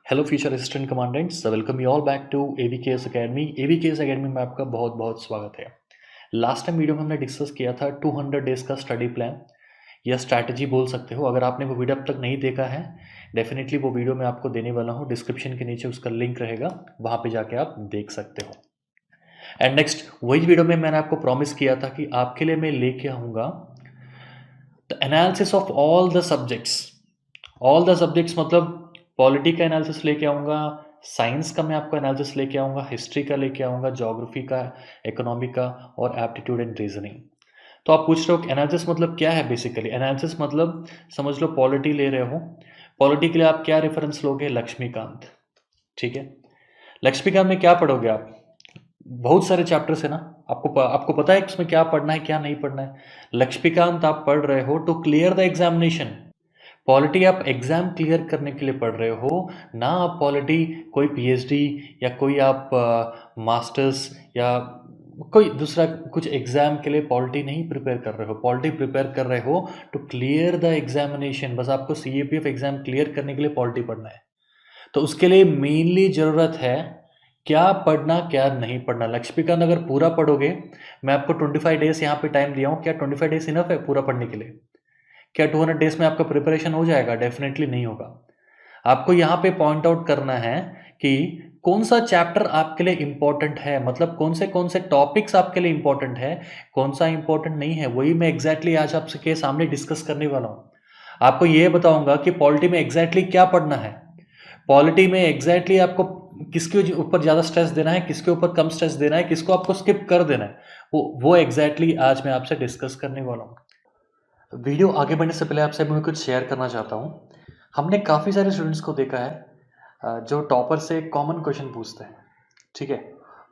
Hello future assistant commandants, welcome you all back to AVKS academy. AVKS academy में आपका बहुत बहुत स्वागत है। लास्ट टाइम वीडियो में हमने डिस्कस किया था 200 डेज का स्टडी प्लान या स्ट्रैटेजी बोल सकते हो। अगर आपने वो वीडियो अब तक नहीं देखा है, डेफिनेटली वो वीडियो मैं आपको देने वाला हूँ। डिस्क्रिप्शन के नीचे उसका लिंक रहेगा, वहाँ पे जाके आप देख सकते हो। एंड नेक्स्ट वही वीडियो में मैंने आपको प्रॉमिस किया था कि आपके लिए मैं लेके आऊँगा the analysis of all the subjects मतलब पॉलिटी का एनालिसिस लेके आऊँगा, साइंस का मैं आपको एनालिसिस लेके आऊँगा, हिस्ट्री का लेके आऊँगा, ज्योग्राफी का, इकोनॉमी का और एप्टीट्यूड एंड रीजनिंग। तो आप पूछ रहे हो कि एनालिसिस मतलब क्या है? बेसिकली एनालिसिस मतलब समझ लो पॉलिटी ले रहे हो। पॉलिटी के लिए आप क्या रेफरेंस लोगे? लक्ष्मीकांत। ठीक है, लक्ष्मीकांत में क्या पढ़ोगे आप? बहुत सारे चैप्टर्स है ना। आपको पता है इसमें क्या पढ़ना है, क्या नहीं पढ़ना है। लक्ष्मीकांत आप पढ़ रहे हो to clear the examination. Polity आप एग्जाम क्लियर करने के लिए पढ़ रहे हो ना। आप पॉलिटी कोई पीएचडी या कोई आप मास्टर्स या कोई दूसरा कुछ एग्जाम के लिए पॉलिटी नहीं प्रिपेयर कर रहे हो। पॉलिटी प्रिपेयर कर रहे हो टू क्लियर द एग्जामिनेशन। बस आपको सीएपीएफ एग्जाम क्लियर करने के लिए पॉलिटी पढ़ना है। तो उसके लिए मेनली ज़रूरत है क्या पढ़ना क्या नहीं पढ़ना। लक्ष्मीकांत अगर पूरा पढ़ोगे, मैं आपको 25 डेज यहाँ पे टाइम दिया हूँ, क्या 25 डेज इनफ है पूरा पढ़ने के लिए? क्या 200 डेज में आपका प्रिपरेशन हो जाएगा? डेफिनेटली नहीं होगा। आपको यहाँ पे पॉइंट आउट करना है कि कौन सा चैप्टर आपके लिए इंपॉर्टेंट है, मतलब कौन से टॉपिक्स आपके लिए इंपॉर्टेंट है, कौन सा इंपॉर्टेंट नहीं है। वही मैं एग्जैक्टली आज आपके सामने डिस्कस करने वाला हूँ। आपको ये बताऊंगा कि पॉलिटी में एग्जैक्टली क्या पढ़ना है। पॉलिटी में एग्जैक्टली आपको किसके ऊपर ज़्यादा स्ट्रेस देना है, किसके ऊपर कम स्ट्रेस देना है, किसको आपको स्किप कर देना है, वो एग्जैक्टली आज मैं आपसे डिस्कस करने वाला हूँ। वीडियो आगे बढ़ने से पहले आपसे मैं कुछ शेयर करना चाहता हूँ। हमने काफ़ी सारे स्टूडेंट्स को देखा है जो टॉपर से कॉमन क्वेश्चन पूछते हैं। ठीक है,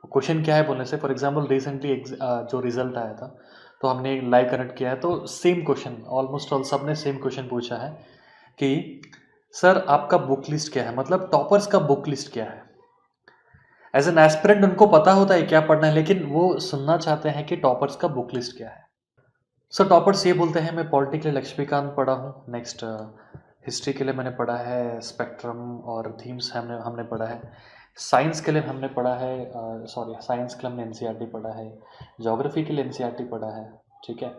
क्वेश्चन क्या है बोलने से, फॉर एग्जांपल रिसेंटली जो रिजल्ट आया था तो हमने लाइव कनेक्ट किया है, तो सेम क्वेश्चन ऑलमोस्ट ऑल सब ने सेम क्वेश्चन पूछा है कि सर आपका बुक लिस्ट क्या है, मतलब टॉपर्स का बुक लिस्ट क्या है। एज एन एस्पिरेंट उनको पता होता है क्या पढ़ना है, लेकिन वो सुनना चाहते हैं कि टॉपर्स का बुक लिस्ट क्या है। सो टॉपर्स ये बोलते हैं मैं पॉलिटी के लिए लक्ष्मीकांत पढ़ा हूँ, नेक्स्ट हिस्ट्री के लिए मैंने पढ़ा है स्पेक्ट्रम और थीम्स हमने हमने पढ़ा है, साइंस के लिए हमने पढ़ा है साइंस के लिए हमने एनसीईआरटी पढ़ा है, ज्योग्राफी के लिए एनसीईआरटी पढ़ा है। ठीक है,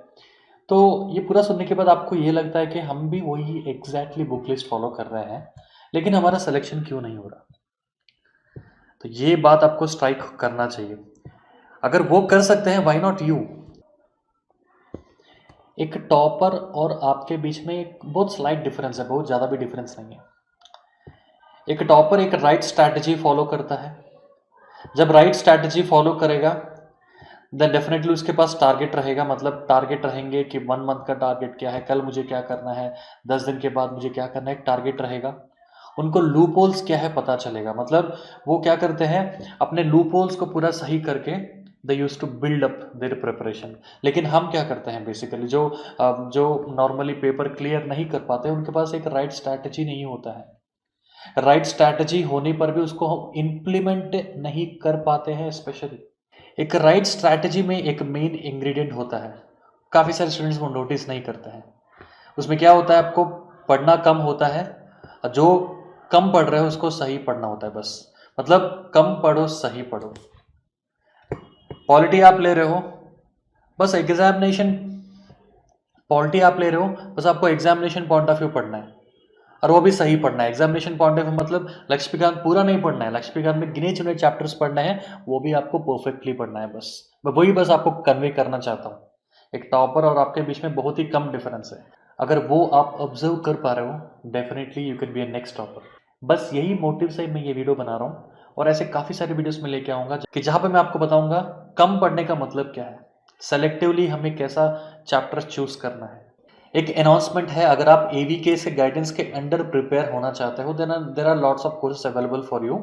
तो ये पूरा सुनने के बाद आपको ये लगता है कि हम भी वही एग्जैक्टली बुक लिस्ट फॉलो कर रहे हैं, लेकिन हमारा सिलेक्शन क्यों नहीं हो रहा। तो ये बात आपको स्ट्राइक करना चाहिए। अगर वो कर सकते हैं, व्हाई नॉट यू। एक टॉपर और आपके बीच में एक बहुत स्लाइट डिफरेंस है, बहुत ज़्यादा भी डिफरेंस नहीं है। एक टॉपर एक राइट स्ट्रैटेजी फॉलो करता है। जब राइट स्ट्रैटेजी फॉलो करेगा देन डेफिनेटली उसके पास टारगेट रहेगा, मतलब टारगेट रहेंगे कि 1 मंथ का टारगेट क्या है, कल मुझे क्या करना है, 10 दिन के बाद मुझे क्या करना है, एक टारगेट रहेगा। उनको लूप होल्स क्या है पता चलेगा, मतलब वो क्या करते हैं अपने लूप होल्स को पूरा सही करके they use to build up their preparation. लेकिन हम क्या करते हैं बेसिकली, जो नॉर्मली पेपर क्लियर नहीं कर पाते, उनके पास एक राइट स्ट्रैटेजी नहीं होता है। राइट स्ट्रैटेजी होने पर भी उसको हम इम्प्लीमेंट नहीं कर पाते हैं। स्पेशली एक राइट स्ट्रैटेजी में एक मेन इंग्रेडिएंट होता है, काफ़ी सारे स्टूडेंट्स वो नोटिस नहीं करते हैं। उसमें क्या होता है, आपको पढ़ना कम होता है, जो कम पढ़ रहे हो उसको सही पढ़ना होता है बस, मतलब कम पढ़ो सही पढ़ो। पॉलिटी आप ले रहे हो, बस एग्जामिनेशन, पॉलिटी आप ले रहे हो बस आपको एग्जामिनेशन पॉइंट ऑफ व्यू पढ़ना है, और वो भी सही पढ़ना है। एग्जामिनेशन पॉइंट ऑफ व्यू मतलब लक्ष्मीकांत पूरा नहीं पढ़ना है, लक्ष्मीकांत में गिने चुने चैप्टर्स पढ़ना है, वो भी आपको परफेक्टली पढ़ना है। बस मैं वही बस आपको कन्वे करना चाहता हूँ। एक टॉपर और आपके बीच में बहुत ही कम डिफरेंस है। अगर वो आप ऑब्जर्व कर पा रहे हो, definitely you can be A next topper. बस यही मोटिव से मैं ये वीडियो बना रहा हूँ, और ऐसे काफ़ी सारे वीडियोस में लेके आऊँगा कि जहाँ पे मैं आपको बताऊँगा कम पढ़ने का मतलब क्या है, सेलेक्टिवली हमें कैसा चैप्टर चूज करना है। एक अनाउंसमेंट है, अगर आप एवीके से गाइडेंस के अंडर प्रिपेयर होना चाहते हो then there are lots of courses available for you.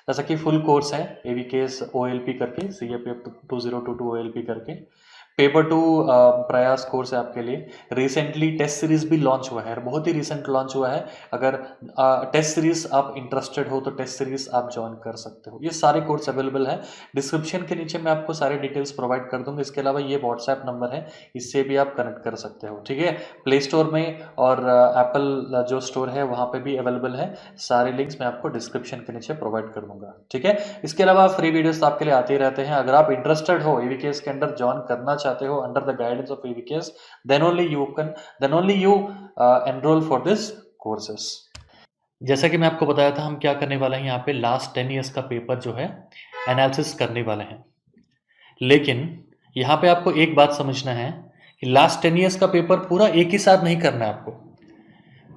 जैसा कि फुल कोर्स है एवीकेएस ओएलपी करके, CAPF 2022 ओएलपी करके, पेपर टू प्रयास कोर्स है आपके लिए। रिसेंटली टेस्ट सीरीज भी लॉन्च हुआ है, बहुत ही रिसेंट लॉन्च हुआ है। अगर टेस्ट सीरीज आप इंटरेस्टेड हो तो टेस्ट सीरीज आप ज्वाइन कर सकते हो। ये सारे कोर्स अवेलेबल है। डिस्क्रिप्शन के नीचे मैं आपको सारे डिटेल्स प्रोवाइड कर दूंगा। इसके अलावा ये व्हाट्सएप नंबर है, इससे भी आप कनेक्ट कर सकते हो। ठीक है, प्ले स्टोर में और एप्पल जो स्टोर है वहाँ पे भी अवेलेबल है। सारे लिंक्स मैं आपको डिस्क्रिप्शन के नीचे प्रोवाइड कर दूंगा। ठीक है, इसके अलावा फ्री वीडियोस तो आपके लिए आते ही रहते हैं। अगर आप इंटरेस्टेड हो एवीकेएस के अंदर ज्वाइन करना चाहते हो under the guidance of AVKS, then only you enroll for this courses. जैसा कि मैं आपको बताया था, हम क्या करने वाले हैं यहाँ पे, लास्ट 10 ईयर्स का पेपर जो है एनालिसिस करने वाले हैं। लेकिन यहाँ पे आपको एक बात समझना है कि लास्ट 10 ईयर्स का पेपर पूरा एक ही साथ नहीं करना है आपको।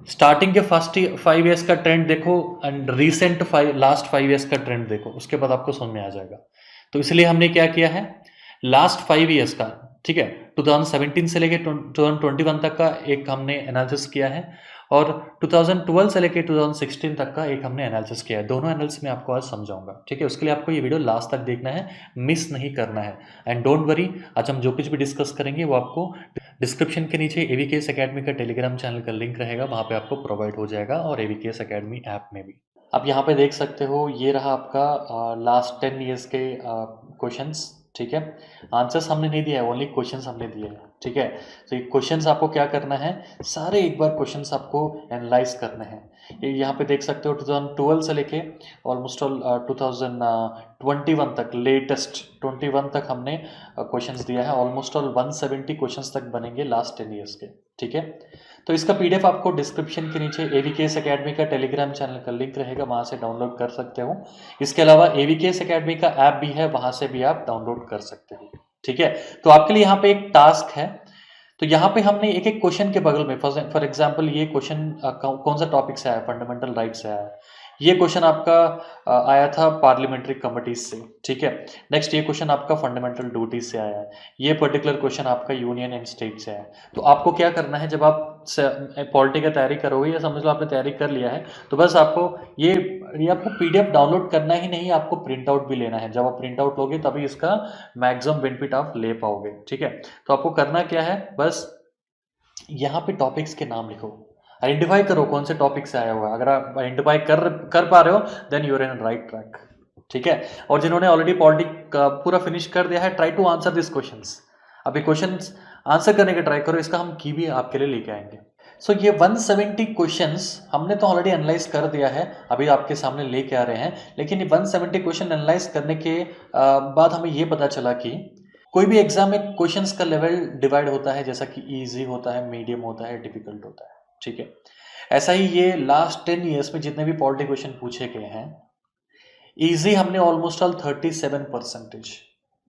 स्टार्टिंग के फर्स्ट 5 ईयर्स का ट्रेंड देखो एंड रिसेंट लास्ट 5 ईयर्स का ट्रेंड देखो, उसके बाद आपको समझ में आ जाएगा। तो इसलिए हमने क्या किया है, लास्ट 5 ईयर्स का, ठीक है, 2017 से लेके 2021 तक का एक हमने एनालिसिस किया है, और 2012 से लेके 2016 तक का एक हमने एनालिसिस किया है। दोनों एनालिसिस में आपको आज समझाऊंगा। ठीक है, उसके लिए आपको ये वीडियो लास्ट तक देखना है, मिस नहीं करना है। एंड डोंट वरी, आज हम जो कुछ भी डिस्कस करेंगे वो आपको डिस्क्रिप्शन के नीचे एवीकेएस एकेडमी का टेलीग्राम चैनल का लिंक रहेगा, वहाँ पे आपको प्रोवाइड हो जाएगा, और एवीकेएस एकेडमी ऐप में भी। आप यहाँ पे देख सकते हो, ये रहा आपका लास्ट 10 ईयर्स के क्वेश्चंस। ठीक है, आंसर्स हमने नहीं दिया है, ओनली क्वेश्चंस हमने दिए हैं। ठीक है, तो ये क्वेश्चंस आपको क्या करना है, सारे एक बार क्वेश्चंस आपको एनालाइज करने हैं। ये यहाँ पे देख सकते हो 2012 से लेके ऑलमोस्ट ऑल 2021 तक, लेटेस्ट 21 तक हमने क्वेश्चंस दिया है। ऑलमोस्ट ऑल 170 क्वेश्चंस तक बनेंगे लास्ट 10 ईयर्स के। ठीक है, तो इसका पीडीएफ आपको डिस्क्रिप्शन के नीचे एवीकेएस एकेडमी का टेलीग्राम चैनल का लिंक रहेगा, वहाँ से डाउनलोड कर सकते हो। इसके अलावा एवीकेएस एकेडमी का ऐप भी है, वहाँ से भी आप डाउनलोड कर सकते हो। ठीक है, तो आपके लिए यहाँ पे एक टास्क है। तो यहाँ पे हमने एक एक क्वेश्चन के बगल में, फॉर एग्जाम्पल ये क्वेश्चन कौन सा टॉपिक से आया, फंडामेंटल राइट से आया है। ये क्वेश्चन आपका आया था पार्लियामेंट्री कमिटीज से। ठीक है, नेक्स्ट ये क्वेश्चन आपका फंडामेंटल ड्यूटीज से आया है। ये पर्टिकुलर क्वेश्चन आपका यूनियन एंड स्टेट से है। तो आपको क्या करना है, जब आप पॉलिटी का तैयारी करोगे, या समझ लो आपने तैयारी कर लिया है, तो बस आपको ये आपको पीडीएफ डाउनलोड करना ही नहीं, आपको प्रिंट आउट भी लेना है। जब आप प्रिंट आउट लोगे तभी इसका मैक्सिमम बेनिफिट आप ले पाओगे। ठीक है, तो आपको करना क्या है, बस यहाँ पे टॉपिक्स के नाम लिखो, आइडेंटिफाई करो कौन से टॉपिक से आया हुआ है। अगर आप आइडेंटिफाई कर पा रहे हो, then you are in right track. ठीक है, और जिन्होंने ऑलरेडी पॉलिटिक पूरा फिनिश कर दिया है, try to answer this questions. अभी क्वेश्चंस आंसर करने का ट्राई करो, इसका हम की भी आपके लिए लेके आएंगे। सो ये 170 क्वेश्चंस हमने तो ऑलरेडी एनालाइज कर दिया है, अभी आपके सामने लेके आ रहे हैं। लेकिन ये 170 क्वेश्चन एनालाइज करने के बाद हमें ये पता चला कि कोई भी एग्जाम में क्वेश्चंस का लेवल डिवाइड होता है, जैसा कि इजी होता है, मीडियम होता है, डिफिकल्ट होता है। ठीक है, ऐसा ही ये लास्ट 10 ईयर्स में जितने भी पॉलिटी क्वेश्चन पूछे गए हैं, इजी हमने ऑलमोस्ट ऑल 37%,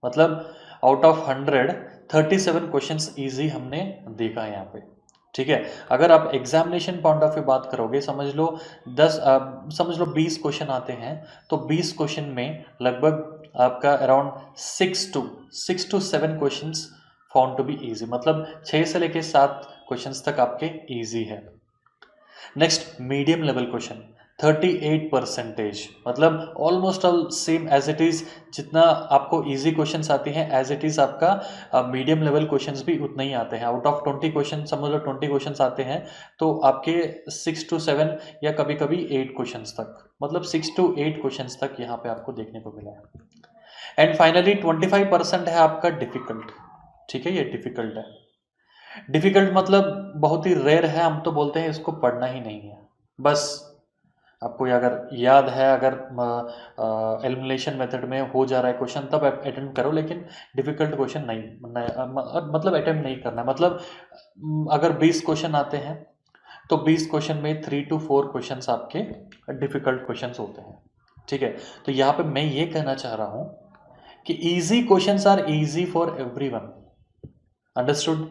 मतलब आउट ऑफ 100 37 क्वेश्चंस इजी हमने देखा है यहाँ पे। ठीक है, अगर आप एग्जामिनेशन पॉइंट ऑफ व्यू बात करोगे, समझ लो 20 क्वेश्चन आते हैं, तो 20 क्वेश्चन में लगभग आपका around 6 to 7 questions found to be easy, मतलब 6 से लेके 7 क्वेश्चंस तक आपके इजी है। नेक्स्ट मीडियम लेवल क्वेश्चन 38%, मतलब almost all same as it is. जितना आपको इजी क्वेश्चंस आती हैं, एज इट इज आपका मीडियम लेवल क्वेश्चंस भी उतना ही आते हैं। आउट ऑफ 20 क्वेश्चन, समझ लो 20 क्वेश्चंस आते हैं, तो आपके 6 to 7 या कभी कभी 8 क्वेश्चंस तक, मतलब 6 to 8 क्वेश्चंस तक यहाँ पे आपको देखने को मिला है। एंड फाइनली 25% है आपका डिफिकल्ट। ठीक है, ये डिफिकल्ट है। डिफिकल्ट मतलब बहुत ही रेयर है, हम तो बोलते हैं इसको पढ़ना ही नहीं है। बस आपको ये अगर याद है, अगर एलिमिनेशन मेथड में हो जा रहा है क्वेश्चन, तब अटेम्प्ट करो, लेकिन डिफिकल्ट क्वेश्चन मतलब अटेम्प्ट नहीं करना। मतलब अगर 20 क्वेश्चन आते हैं, तो 20 क्वेश्चन में 3 to 4 क्वेश्चन आपके डिफिकल्ट क्वेश्चन होते हैं। ठीक है, तो यहाँ पे मैं ये कहना चाह रहा हूँ कि easy questions are easy for everyone, understood.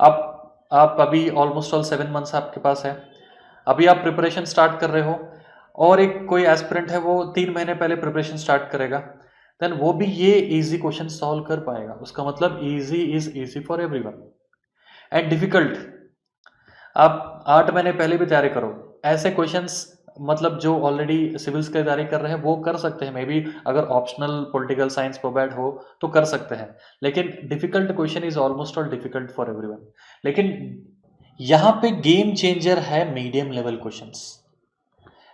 आप अभी ऑलमोस्ट ऑल 7 मंथ्स आपके पास है, अभी आप प्रिपरेशन स्टार्ट कर रहे हो, और एक कोई एस्पिरेंट है वो 3 महीने पहले प्रिपरेशन स्टार्ट करेगा, देन वो भी ये इजी क्वेश्चन सॉल्व कर पाएगा। उसका मतलब easy is easy for everyone. And difficult, आप 8 महीने पहले भी तैयारी करो, ऐसे क्वेश्चंस मतलब जो ऑलरेडी सिविल्स की तैयारी कर रहे हैं वो कर सकते हैं, मे बी अगर ऑप्शनल पॉलिटिकल साइंस प्रोवाइड हो तो कर सकते हैं, लेकिन difficult question is almost all difficult for everyone. लेकिन यहाँ पे गेम चेंजर है medium level questions.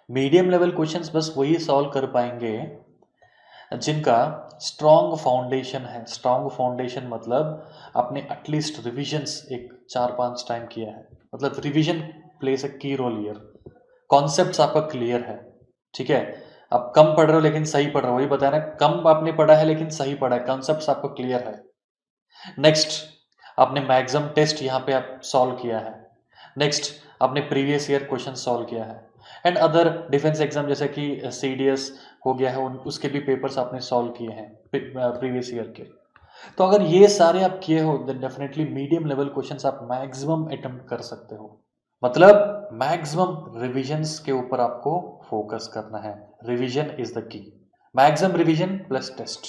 Medium level questions बस वही सॉल्व कर पाएंगे जिनका स्ट्रॉन्ग फाउंडेशन है। स्ट्रॉन्ग फाउंडेशन मतलब आपने एटलीस्ट रिविजन्स एक 4-5 टाइम किया है, मतलब रिविजन प्लेस अ की रोल हियर। कॉन्सेप्ट्स आपका क्लियर है, ठीक है। आप कम पढ़ रहे हो लेकिन सही पढ़ रहे हो, वही बताया ना, कम आपने पढ़ा है लेकिन सही पढ़ा है, कॉन्सेप्ट्स आपको क्लियर है। नेक्स्ट, आपने मैक्सिमम टेस्ट यहाँ पे आप सॉल्व किया है। नेक्स्ट, आपने प्रीवियस ईयर क्वेश्चन सॉल्व किया है, एंड अदर डिफेंस एग्जाम जैसे कि सीडीएस हो गया है, उसके भी पेपर्स आपने सॉल्व किए हैं प्रीवियस ईयर के। तो अगर ये सारे आप किए हो then definitely medium level questions आप मैक्सिमम अटेम्प्ट कर सकते हो। मतलब मैक्सिमम रिविजन्स के ऊपर आपको फोकस करना है। Revision is the key, maximum revision plus test,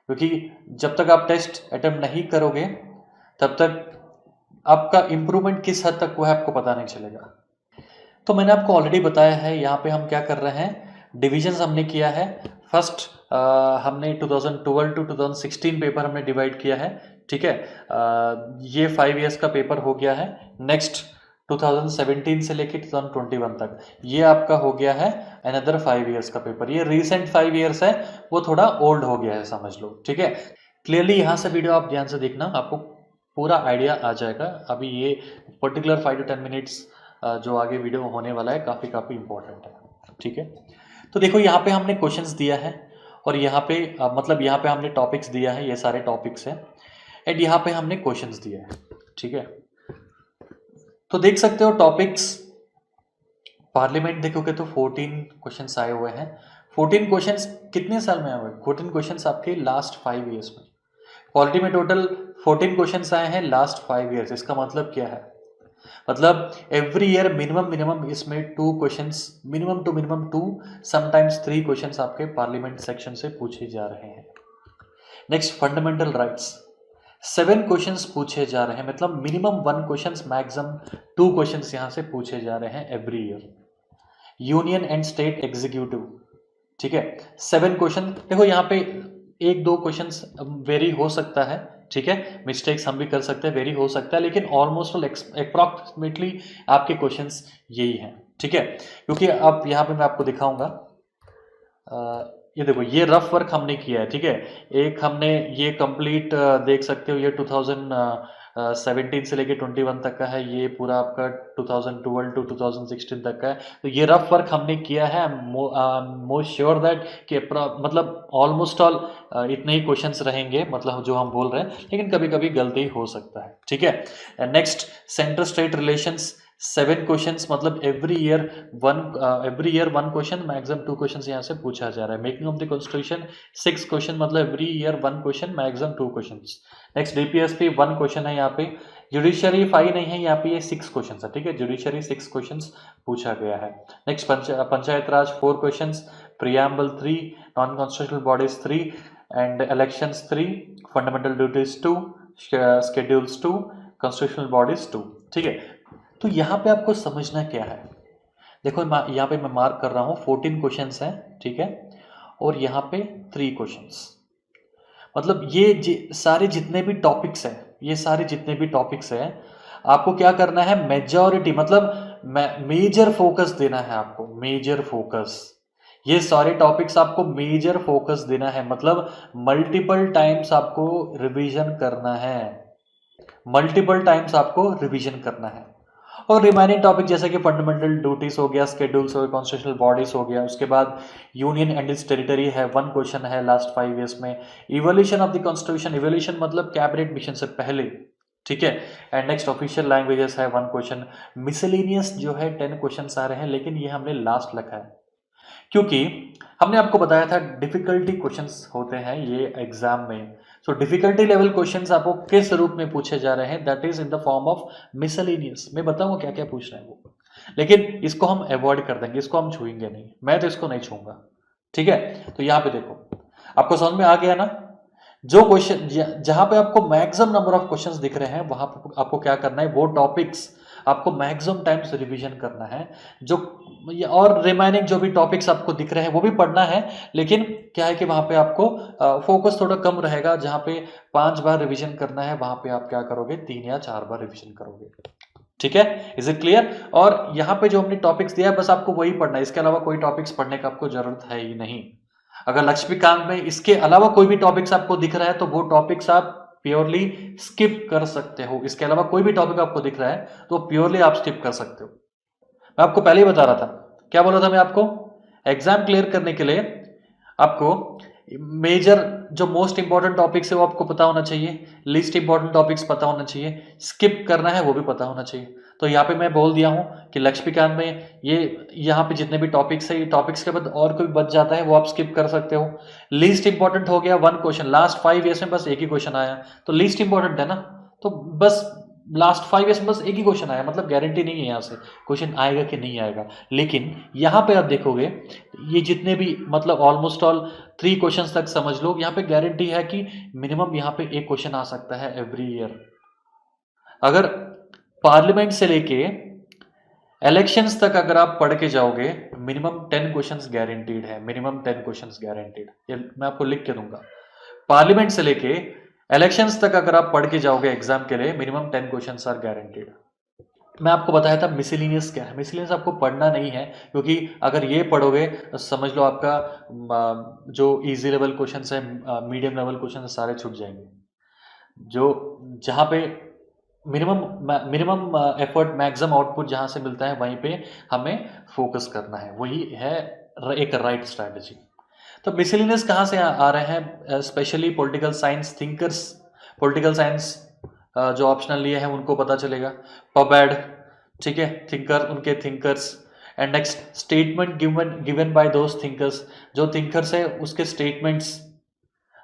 क्योंकि जब तक आप टेस्ट अटेम्प्ट नहीं करोगे तब तक आपका इंप्रूवमेंट किस हद तक हुआ है आपको पता नहीं चलेगा। तो मैंने आपको ऑलरेडी बताया है, यहाँ पे हम क्या कर रहे हैं, डिविजन्स हमने किया है। फर्स्ट हमने 2012 टू 2016 पेपर हमने डिवाइड किया है, ठीक है। ये 5 इयर्स का पेपर हो गया है। नेक्स्ट 2017 से लेके 2021 तक ये आपका हो गया है अनदर 5 इयर्स का पेपर। ये रिसेंट 5 इयर्स है, वो थोड़ा ओल्ड हो गया है समझ लो, ठीक है। क्लियरली यहाँ से वीडियो आप ध्यान से देखना, आपको पूरा आइडिया आ जाएगा। अभी ये पर्टिकुलर 5 to 10 मिनट्स जो आगे वीडियो होने वाला है काफ़ी इंपॉर्टेंट है, ठीक है। तो देखो यहाँ पे हमने क्वेश्चंस दिया है, और यहाँ पे मतलब यहाँ पे हमने टॉपिक्स दिया है, ये सारे टॉपिक्स हैं, एंड यहाँ पे हमने क्वेश्चंस दिए हैं, ठीक है। तो देख सकते हो टॉपिक्स, पार्लियामेंट देखोगे तो 14 क्वेश्चंस आए हुए हैं। 14 क्वेश्चंस कितने साल में आए हुए? 14 क्वेश्चंस आपके लास्ट 5 इयर्स में। पॉलिटी में टोटल 14 क्वेश्चंस आए हैं लास्ट 5 इयर्स। इसका मतलब क्या है? मतलब एवरी ईयर मिनिमम इसमें 2 questions, minimum two minimum 2, sometimes 3 questions आपके पार्लियामेंट सेक्शन से पूछे जा रहे हैं। नेक्स्ट, फंडामेंटल राइट्स, 7 क्वेश्चंस पूछे जा रहे हैं, मतलब मिनिमम 1 क्वेश्चंस, मैक्सिमम 2 क्वेश्चंस यहां से पूछे जा रहे हैं every year. Union and state executive, ठीक है, 7 क्वेश्चन। देखो यहाँ पे 1-2 क्वेश्चंस वेरी हो सकता है, ठीक है, मिस्टेक्स हम भी कर सकते हैं, वेरी हो सकता है, लेकिन ऑलमोस्ट अप्रॉक्सीमेटली आपके क्वेश्चंस यही हैं, ठीक है। क्योंककि अब यहाँ पे मैं आपको दिखाऊंगा, ये देखो ये रफ वर्क हमने किया है, ठीक है। एक हमने ये कंप्लीट देख सकते हो, ये 2017 से लेके 21 तक का है, ये पूरा आपका 2012 टू 2016 तक का है। तो ये रफ वर्क हमने किया है। मोस्ट श्योर दैट कि मतलब ऑलमोस्ट ऑल इतने ही क्वेश्चंस रहेंगे, मतलब जो हम बोल रहे हैं, लेकिन कभी कभी गलती हो सकता है, ठीक है। Next, centre state relations, 7 questions, मतलब every year one question, maximum 2 questions यहाँ से पूछा जा रहा है। Making of the constitution 6 question, मतलब every year 1 question, maximum 2 questions. Next, DPSP 1 question है यहाँ पे। जुडिशरी 5 नहीं है यहाँ पे, ये 6 क्वेश्चन है, ठीक है। जुडिशरी 6 क्वेश्चन पूछा गया है। Next, panchayat Raj 4 question, preamble 3, non constitutional bodies 3, and elections 3, fundamental duties 2, schedules 2, constitutional bodies 2, ठीक है। तो यहाँ पे आपको समझना क्या है, देखो यहाँ पे मैं मार्क कर रहा हूँ 14 क्वेश्चंस हैं, ठीक है, और यहाँ पे 3 क्वेश्चंस। मतलब ये सारे जितने भी टॉपिक्स हैं, ये सारे जितने भी टॉपिक्स हैं, आपको क्या करना है, मेजॉरिटी मतलब मेजर फोकस देना है आपको, मेजर फोकस। ये सारे टॉपिक्स आपको मेजर फोकस देना है, मतलब मल्टीपल टाइम्स आपको रिवीजन करना है, मल्टीपल टाइम्स आपको रिवीजन करना है। और रिमेनिंग टॉपिक जैसे कि फंडामेंटल ड्यूटीज हो गया, स्केड्यूल्स हो गया, कॉन्स्टिट्यूशनल बॉडीज हो गया, उसके बाद यूनियन एंड इट्स टेरिटरी है, 1 क्वेश्चन है लास्ट 5 इयर्स में। Evolution of the constitution, evolution मतलब कैबिनेट मिशन से पहले, ठीक है। एंड नेक्स्ट, ऑफिशियल लैंग्वेजेस है 1 क्वेश्चन। मिसलेनियस जो है 10 क्वेश्चन आ रहे हैं, लेकिन ये हमने लास्ट लिखा है क्योंकि हमने आपको बताया था डिफिकल्टी क्वेश्चंस होते हैं ये एग्जाम में। सो डिफिकल्टी लेवल क्वेश्चंस आपको किस रूप में पूछे जा रहे हैं, that is in the form of miscellaneous. मैं बताऊंगा क्या क्या पूछ रहे हैं वो, लेकिन इसको हम अवॉइड कर देंगे, इसको हम छूएंगे नहीं, मैं तो इसको नहीं छूंगा, ठीक है। तो यहाँ पे देखो, आपको समझ में आ गया ना, जो क्वेश्चन जहां पे आपको मैक्सिमम नंबर ऑफ क्वेश्चंस दिख रहे हैं, वहां पर आपको क्या करना है, वो टॉपिक्स आपको मैक्सिमम टाइम्स रिवीजन करना है। जो और रिमेनिंग जो भी टॉपिक्स आपको दिख रहे हैं वो भी पढ़ना है, लेकिन क्या है कि वहाँ पे आपको फोकस थोड़ा कम रहेगा। जहाँ पे 5 बार रिवीजन करना है वहाँ पे आप क्या करोगे, 3 या 4 बार रिवीजन करोगे। ठीक है, इज इट क्लियर? और यहाँ पे जो हमने टॉपिक्स दिया है बस आपको वही पढ़ना है, इसके अलावा कोई टॉपिक्स पढ़ने का आपको जरूरत है ही नहीं। अगर लक्ष्मीकांत में इसके अलावा कोई भी टॉपिक्स आपको दिख रहा है तो वो टॉपिक्स आप प्योरली स्किप कर सकते हो। इसके अलावा कोई भी टॉपिक आपको दिख रहा है तो प्योरली आप स्किप कर सकते हो। मैं आपको पहले ही बता रहा था, क्या बोला था मैं आपको, एग्जाम क्लियर करने के लिए आपको मेजर जो मोस्ट इंपॉर्टेंट टॉपिक्स है वो आपको पता होना चाहिए, लीस्ट इंपॉर्टेंट टॉपिक्स पता होना चाहिए, स्किप करना है वो भी पता होना चाहिए। तो यहाँ पे मैं बोल दिया हूँ कि लक्ष्मीकांत में ये यहाँ पे जितने भी टॉपिक्स है, ये टॉपिक्स के बाद और कोई बच जाता है वो आप स्किप कर सकते हो। लीस्ट इंपॉर्टेंट हो गया 1 क्वेश्चन, लास्ट 5 ईयर्स में बस एक ही क्वेश्चन आया, तो लीस्ट इंपॉर्टेंट है ना, तो बस लास्ट 5 ईयर्स में बस एक ही क्वेश्चन आया, मतलब गारंटी नहीं है यहाँ से क्वेश्चन आएगा कि नहीं आएगा। लेकिन यहाँ पे आप देखोगे ये जितने भी मतलब ऑलमोस्ट ऑल 3 क्वेश्चंस तक समझ लो, यहाँ पे गारंटी है कि मिनिमम यहाँ पे एक क्वेश्चन आ सकता है एवरी ईयर। अगर पार्लियामेंट से लेके इलेक्शंस तक अगर आप पढ़ के जाओगे, मिनिमम 10 क्वेश्चंस गारंटीड है, मिनिमम 10 क्वेश्चंस गारंटीड। ये मैं आपको लिख के दूंगा, पार्लियामेंट से लेके इलेक्शंस तक अगर आप पढ़ के जाओगे एग्जाम के लिए, मिनिमम 10 क्वेश्चंस आर गारंटीड। मैं आपको बताया था मिसलिनियस क्या है, मिसलिनियस आपको पढ़ना नहीं है, क्योंकि अगर ये पढ़ोगे तो समझ लो आपका जो इजी लेवल क्वेश्चंस है, मीडियम लेवल क्वेश्चन सारे छूट जाएंगे। जो जहाँ पे minimum minimum effort maximum output जहाँ से मिलता है वहीं पे हमें फोकस करना है, वही है एक राइट स्ट्रैटेजी। तो मिसलिनियस कहाँ से आ रहे हैं, specially political science thinkers, political science जो ऑप्शनल लिए हैं उनको पता चलेगा, पबैड, ठीक है, थिंकर, उनके thinkers, and next statement given by those thinkers, जो थिंकर्स है उसके स्टेटमेंट्स,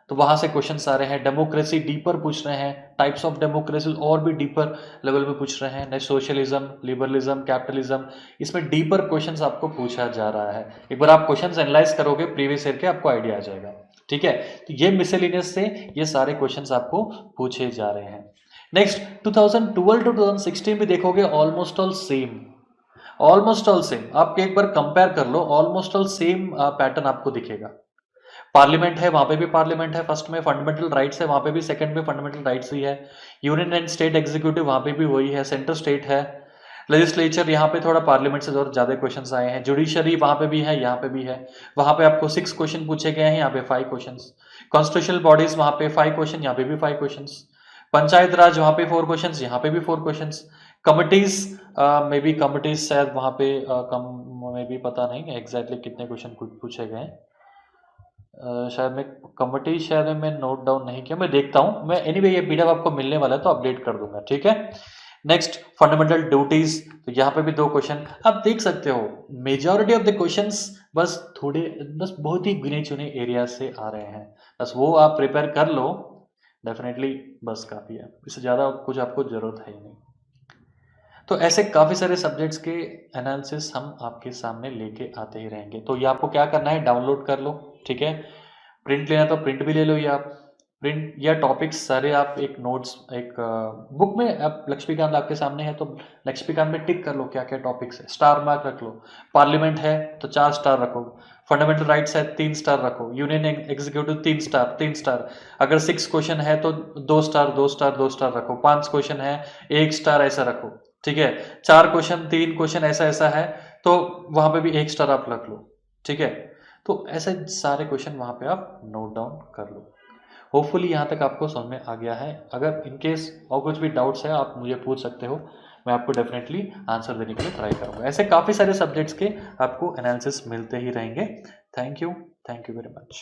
तो वहां से क्वेश्चंस आ रहे हैं। डेमोक्रेसी डीपर पूछ रहे हैं, टाइप्स ऑफ डेमोक्रेसी और भी डीपर लेवल में पूछ रहे हैं, नेक्स्ट सोशलिज्म, लिबरलिज्म, कैपिटलिज्म, इसमें डीपर क्वेश्चंस आपको पूछा जा रहा है। एक बार आप क्वेश्चंस एनालाइज करोगे प्रीवियस ईयर के, आपको आइडिया आ जाएगा। ठीक है, तो ये मिसलिनियस से ये सारे क्वेश्चंस आपको पूछे जा रहे हैं। नेक्स्ट 2012 टू 2016 भी देखोगे, almost all same, almost all same, आप एक बार कंपेयर कर लो, ऑलमोस्ट ऑल सेम पैटर्न आपको दिखेगा। पार्लियामेंट है, वहां पे भी पार्लियामेंट है, फर्स्ट में फंडामेंटल राइट्स है, वहां पे भी सेकंड में फंडामेंटल राइट्स ही है। यूनियन एंड स्टेट एग्जीक्यूटिव, वहां पे भी वही है, सेंटर स्टेट है। लेजिस्लेचर, यहाँ पे थोड़ा पार्लियामेंट से ज्यादा क्वेश्चंस आए हैं। जुडिशरी वहां पे भी है, यहाँ पे भी है, वहां पे आपको 6 क्वेश्चन पूछे गए हैं, यहाँ पे 5 क्वेश्चन। कॉन्स्टिट्यूशनल बॉडीज, वहां पे 5 क्वेश्चन, यहाँ पे भी 5 क्वेश्चन। पंचायत राज, वहां पे 4 क्वेश्चन, यहाँ पे भी 4 question. Committees, may be committees शायद वहां पे कम, मे बी पता नहीं एग्जैक्टली कितने क्वेश्चन पूछे गए हैं। शायद मैं कमिटी, शायद मैं नोट डाउन नहीं किया, मैं देखता हूं। मैं एनीवे ये पीडीएफ आपको मिलने वाला है तो अपडेट कर दूंगा, ठीक है। नेक्स्ट फंडामेंटल ड्यूटीज, तो यहाँ पे भी 2 क्वेश्चन आप देख सकते हो। मेजॉरिटी ऑफ द क्वेश्चंस बस थोड़े, बस बहुत ही गिने चुने एरिया से आ रहे हैं, बस वो आप प्रिपेयर कर लो, डेफिनेटली बस काफी है, इससे ज्यादा कुछ आपको जरूरत है ही नहीं। तो ऐसे काफ़ी सारे सब्जेक्ट्स के एनालिसिस हम आपके सामने लेके आते ही रहेंगे। तो ये आपको क्या करना है, डाउनलोड कर लो, ठीक है। प्रिंट लेना तो प्रिंट भी ले लो, या आप प्रिंट या टॉपिक्स सारे आप एक नोट्स, एक बुक में, आप लक्ष्मीकांत आपके सामने है तो लक्ष्मीकांत में टिक कर लो क्या क्या टॉपिक्स है, स्टार मार्क रख लो। पार्लियामेंट है तो 4 स्टार रखो, फंडामेंटल राइट्स है 3 स्टार रखो, यूनियन एग्जीक्यूटिव 3 स्टार 3 स्टार, अगर 6 क्वेश्चन है तो 2 स्टार 2 स्टार 2 स्टार रखो, 5 क्वेश्चन है 1 स्टार, ऐसा रखो, ठीक है। 4 क्वेश्चन 3 क्वेश्चन ऐसा ऐसा है तो वहां पे भी 1 स्टार आप रख लो, ठीक है। तो ऐसे सारे क्वेश्चन वहां पे आप नोट डाउन कर लो। होपफुली यहाँ तक आपको समझ में आ गया है। अगर इनकेस और कुछ भी डाउट्स है आप मुझे पूछ सकते हो, मैं आपको डेफिनेटली आंसर देने के लिए ट्राई करूंगा। ऐसे काफ़ी सारे सब्जेक्ट्स के आपको एनालिसिस मिलते ही रहेंगे। Thank you very much.